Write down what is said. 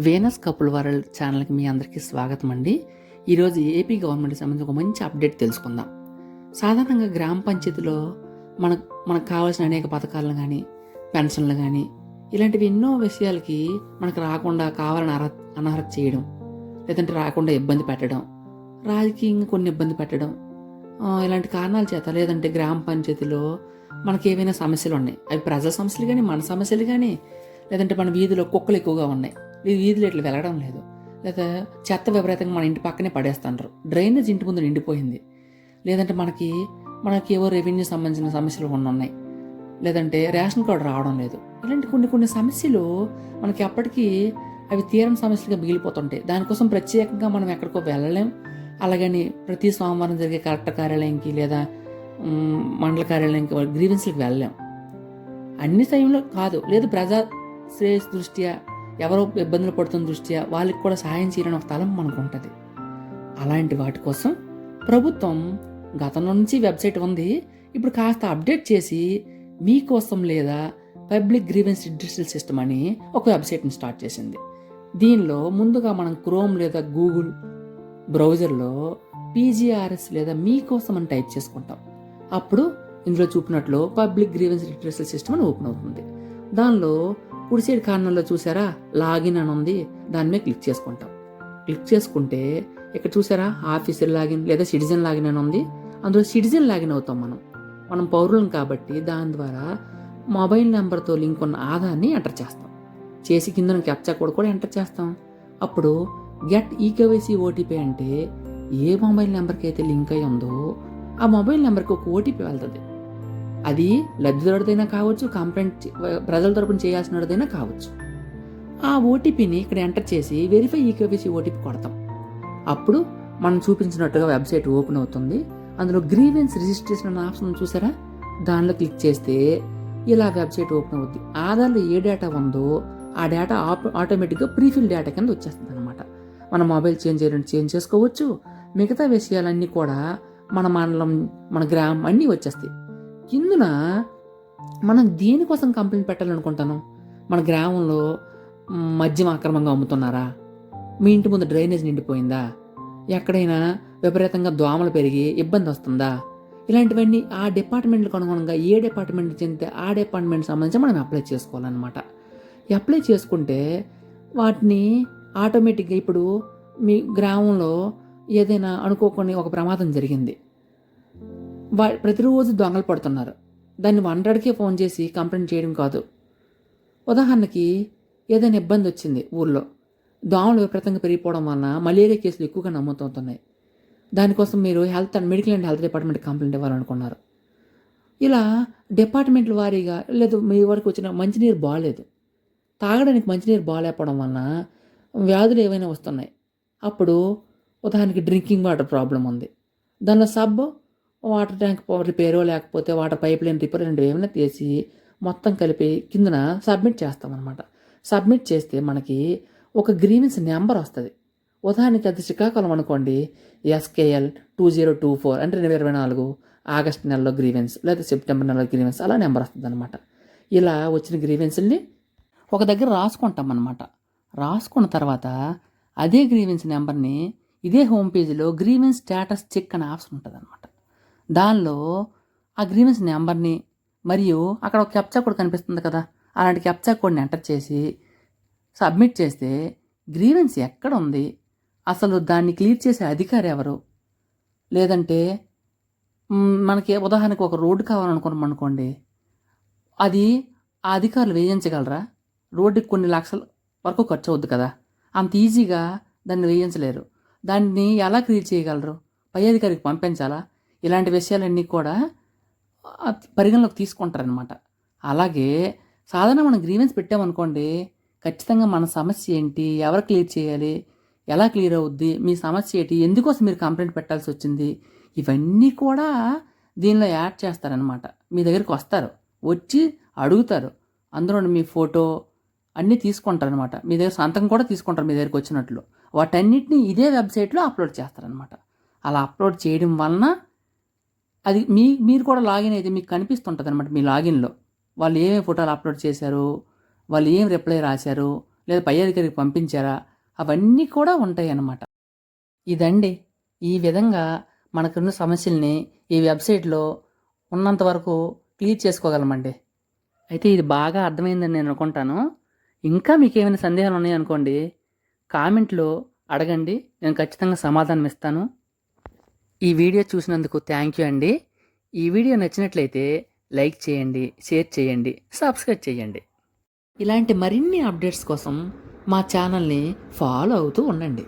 Venus couple world ఛానల్కి మీ అందరికీ స్వాగతం అండి. ఈరోజు ఏపీ గవర్నమెంట్కి సంబంధించి ఒక మంచి అప్డేట్ తెలుసుకుందాం. సాధారణంగా గ్రామ పంచాయతీలో మనకు కావాల్సిన అనేక పథకాలను కానీ, పెన్షన్లు కానీ, ఇలాంటివి ఎన్నో విషయాలకి మనకు రాకుండా కావాలని అనర్హత చేయడం, లేదంటే రాకుండా ఇబ్బంది పెట్టడం, రాజకీయంగా కొన్ని ఇబ్బంది పెట్టడం, ఇలాంటి కారణాల చేత, లేదంటే గ్రామ పంచాయతీలో మనకి ఏవైనా సమస్యలు ఉన్నాయి, అవి ప్రజల సమస్యలు కానీ, మన సమస్యలు కానీ, లేదంటే మన వీధిలో కుక్కలు ఎక్కువగా ఉన్నాయి, వీధిలో ఇట్లా వెళ్ళడం లేదు, లేదా చెత్త విపరీతంగా మన ఇంటి పక్కనే పడేస్తుంటారు, డ్రైనేజ్ ఇంటి ముందు నిండిపోయింది, లేదంటే మనకి ఏవో రెవెన్యూ సంబంధించిన సమస్యలు కొన్ని ఉన్నాయి, లేదంటే రేషన్ కార్డు రావడం లేదు, ఇలాంటి కొన్ని సమస్యలు మనకి అప్పటికీ అవి తీరని సమస్యలుగా మిగిలిపోతుంటాయి. దానికోసం ప్రత్యేకంగా మనం ఎక్కడికో వెళ్ళలేం. అలాగని ప్రతి సోమవారం జరిగే కలెక్టర్ కార్యాలయంకి లేదా మండల కార్యాలయంకి గ్రీవెన్స్లకు వెళ్ళలేం. అన్ని టైంలో కాదు, లేదు ప్రజా శ్రేయస్ దృష్ట్యా, ఎవరో ఇబ్బందులు పడుతున్న దృష్ట్యా వాళ్ళకి కూడా సహాయం చేయాలని ఒక తలం మనకు ఉంటుంది. అలాంటి వాటి కోసం ప్రభుత్వం గతం నుంచి వెబ్సైట్ ఉంది, ఇప్పుడు కాస్త అప్డేట్ చేసి మీకోసం లేదా పబ్లిక్ గ్రీవెన్స్ రిడ్రెసల్ సిస్టమ్ అని ఒక వెబ్సైట్ని స్టార్ట్ చేసింది. దీనిలో ముందుగా మనం క్రోమ్ లేదా గూగుల్ బ్రౌజర్లో పీజీఆర్ఎస్ లేదా మీకోసం అని టైప్ చేసుకుంటాం. అప్పుడు ఇందులో చూపినట్లు పబ్లిక్ గ్రీవెన్స్ రిడ్రెసల్ సిస్టమ్ అని ఓపెన్ అవుతుంది. దానిలో కుడి సైడ్ కార్నర్లో చూసారా లాగిన్ అని ఉంది, దాని మీద క్లిక్ చేసుకుంటాం. క్లిక్ చేసుకుంటే ఇక్కడ చూసారా ఆఫీసర్ లాగిన్ లేదా సిటిజన్ లాగిన్ అని ఉంది. అందులో సిటిజన్ లాగిన్ అవుతాం. మనం పౌరులం కాబట్టి దాని ద్వారా మొబైల్ నెంబర్తో లింక్ ఉన్న ఆధార్ని ఎంటర్ చేస్తాం. చేసి కింద క్యాప్చా కోడ్ కూడా ఎంటర్ చేస్తాం. అప్పుడు గెట్ ఈకేవైసీ ఓటీపీ అంటే ఏ మొబైల్ నెంబర్కి అయితే లింక్ అయి ఉందో ఆ మొబైల్ నెంబర్కి ఒక ఓటీపీ వెళ్తుంది. అది లబ్ధిదారుడైనా కావచ్చు, కంప్లైంట్ ప్రజల తరపున చేయాల్సినదైనా కావచ్చు. ఆ ఓటీపీని ఇక్కడ ఎంటర్ చేసి వెరిఫై ఈకేవైసీ ఓటీపీ కొడతాం. అప్పుడు మనం చూపించినట్టుగా వెబ్సైట్ ఓపెన్ అవుతుంది. అందులో గ్రీవెన్స్ రిజిస్ట్రేషన్ అనే ఆప్షన్ చూసారా, దానిలో క్లిక్ చేస్తే ఇలా వెబ్సైట్ ఓపెన్ అవుతుంది. ఆధార్లో ఏ డేటా ఉందో ఆ డేటా ఆటోమేటిక్గా ప్రీఫిల్ డేటా కింద వచ్చేస్తుంది అనమాట. మన మొబైల్ చేంజ్ చేసుకోవచ్చు. మిగతా విషయాలన్నీ కూడా మన మండలం, మన గ్రామం అన్నీ వచ్చేస్తాయి. కిందున మనం దేనికోసం కంప్లైంట్ పెట్టాలనుకుంటాను, మన గ్రామంలో మద్యం అక్రమంగా అమ్ముతున్నారా, మీ ఇంటి ముందు డ్రైనేజ్ నిండిపోయిందా, ఎక్కడైనా విపరీతంగా దోమలు పెరిగి ఇబ్బంది వస్తుందా, ఇలాంటివన్నీ ఆ డిపార్ట్మెంట్లకు అనుగుణంగా ఏ డిపార్ట్మెంట్ చెందితే ఆ డిపార్ట్మెంట్ సంబంధించి మనం అప్లై చేసుకోవాలన్నమాట. అప్లై చేసుకుంటే వాటిని ఆటోమేటిక్గా ఇప్పుడు మీ గ్రామంలో ఏదైనా అనుకోకుండా ఒక ప్రమాదం జరిగింది, ప్రతిరోజు దొంగలు పడుతున్నారు, దాన్ని 100కే ఫోన్ చేసి కంప్లైంట్ చేయడం కాదు. ఉదాహరణకి ఏదైనా ఇబ్బంది వచ్చింది, ఊళ్ళో దోమలు విపరీతంగా పెరిగిపోవడం వలన మలేరియా కేసులు ఎక్కువగా నమోదవుతున్నాయి, దానికోసం మీరు medical and health department complaint ఇవ్వాలనుకున్నారు. ఇలా డిపార్ట్మెంట్ల వారీగా, లేదు మీ వరకు వచ్చిన మంచినీరు బాగాలేదు, తాగడానికి మంచినీరు బాగాలేకపోవడం వలన వ్యాధులు ఏవైనా వస్తున్నాయి, అప్పుడు ఉదాహరణకి డ్రింకింగ్ వాటర్ ప్రాబ్లం ఉంది, దానిలో వాటర్ ట్యాంక్ రిపేరో లేకపోతే వాటర్ పైప్ లైన్ రిపేర్ లాంటివి ఏమైనా తీసి మొత్తం కలిపి కిందన సబ్మిట్ చేస్తామన్నమాట. సబ్మిట్ చేస్తే మనకి ఒక గ్రీవెన్స్ నెంబర్ వస్తుంది. ఉదాహరణకి అది శ్రీకాకుళం అనుకోండి, SKL 2024 అంటే 2024 ఆగస్టు నెలలో గ్రీవెన్స్, లేదా సెప్టెంబర్ నెలలో గ్రీవెన్స్, అలా నెంబర్ వస్తుంది అనమాట. ఇలా వచ్చిన గ్రీవెన్స్ని ఒక దగ్గర రాసుకుంటాం అన్నమాట. రాసుకున్న తర్వాత అదే గ్రీవెన్స్ నెంబర్ని ఇదే హోమ్ పేజీలో గ్రీవెన్స్ స్టేటస్ చెక్ అనే ఆప్షన్ ఉంటుంది అనమాట. దానిలో ఆ గ్రీవెన్స్ నెంబర్ని మరియు అక్కడ ఒక క్యాప్చా కోడ్ కనిపిస్తుంది కదా, అలాంటి క్యాప్చా కోడ్ని ఎంటర్ చేసి సబ్మిట్ చేస్తే గ్రీవెన్స్ ఎక్కడ ఉంది, అసలు దాన్ని క్లియర్ చేసే అధికారి ఎవరు, లేదంటే మనకి ఉదాహరణకు ఒక రోడ్డు కావాలనుకున్నాం అనుకోండి, అది ఆ అధికారులు వేయించగలరా? రోడ్డుకి కొన్ని లక్షల వరకు ఖర్చు అవుద్ది కదా, అంత ఈజీగా దాన్ని వేయించలేరు. దాన్ని ఎలా క్లియర్ చేయగలరు? పై అధికారికి పంపించాలా? ఇలాంటి విషయాలన్నీ కూడా పరిగణలోకి తీసుకుంటారనమాట. అలాగే సాధారణంగా మనం గ్రీవెన్స్ పెట్టామనుకోండి, ఖచ్చితంగా మన సమస్య ఏంటి, ఎవరు క్లియర్ చేయాలి, ఎలా క్లియర్ అవుద్ది, మీ సమస్య ఏంటి, ఎందుకోసం మీరు కంప్లైంట్ పెట్టాల్సి వచ్చింది, ఇవన్నీ కూడా దీనిలో యాడ్ చేస్తారనమాట. మీ దగ్గరికి వస్తారు, వచ్చి అడుగుతారు, అందులో మీ ఫోటో అన్నీ తీసుకుంటారనమాట. మీ దగ్గర సంతకం కూడా తీసుకుంటారు మీ దగ్గరికి వచ్చినట్లు. వాటన్నిటిని ఇదే వెబ్సైట్లో అప్లోడ్ చేస్తారనమాట. అలా అప్లోడ్ చేయడం వలన అది మీరు కూడా లాగిన్ అయితే మీకు కనిపిస్తుంటుంది అనమాట. మీ లాగిన్లో వాళ్ళు ఏమేమి ఫోటోలు అప్లోడ్ చేశారు, వాళ్ళు ఏం రిప్లై రాశారు, లేదా పై అధికారికి పంపించారా, అవన్నీ కూడా ఉంటాయి అన్నమాట. ఇదండి. ఈ విధంగా మనకున్న సమస్యల్ని ఈ వెబ్సైట్లో ఉన్నంత వరకు క్లియర్ చేసుకోగలమండి. అయితే ఇది బాగా అర్థమైందని నేను అనుకుంటాను. ఇంకా మీకేమైనా సందేహాలు ఉన్నాయనుకోండి, కామెంట్లో అడగండి. నేను ఖచ్చితంగా సమాధానం ఇస్తాను. ఈ వీడియో చూసినందుకు థ్యాంక్ యూ అండి. ఈ వీడియో నచ్చినట్లయితే లైక్ చేయండి, షేర్ చేయండి, సబ్స్క్రైబ్ చేయండి. ఇలాంటి మరిన్ని అప్డేట్స్ కోసం మా ఛానల్ని ఫాలో అవుతూ ఉండండి.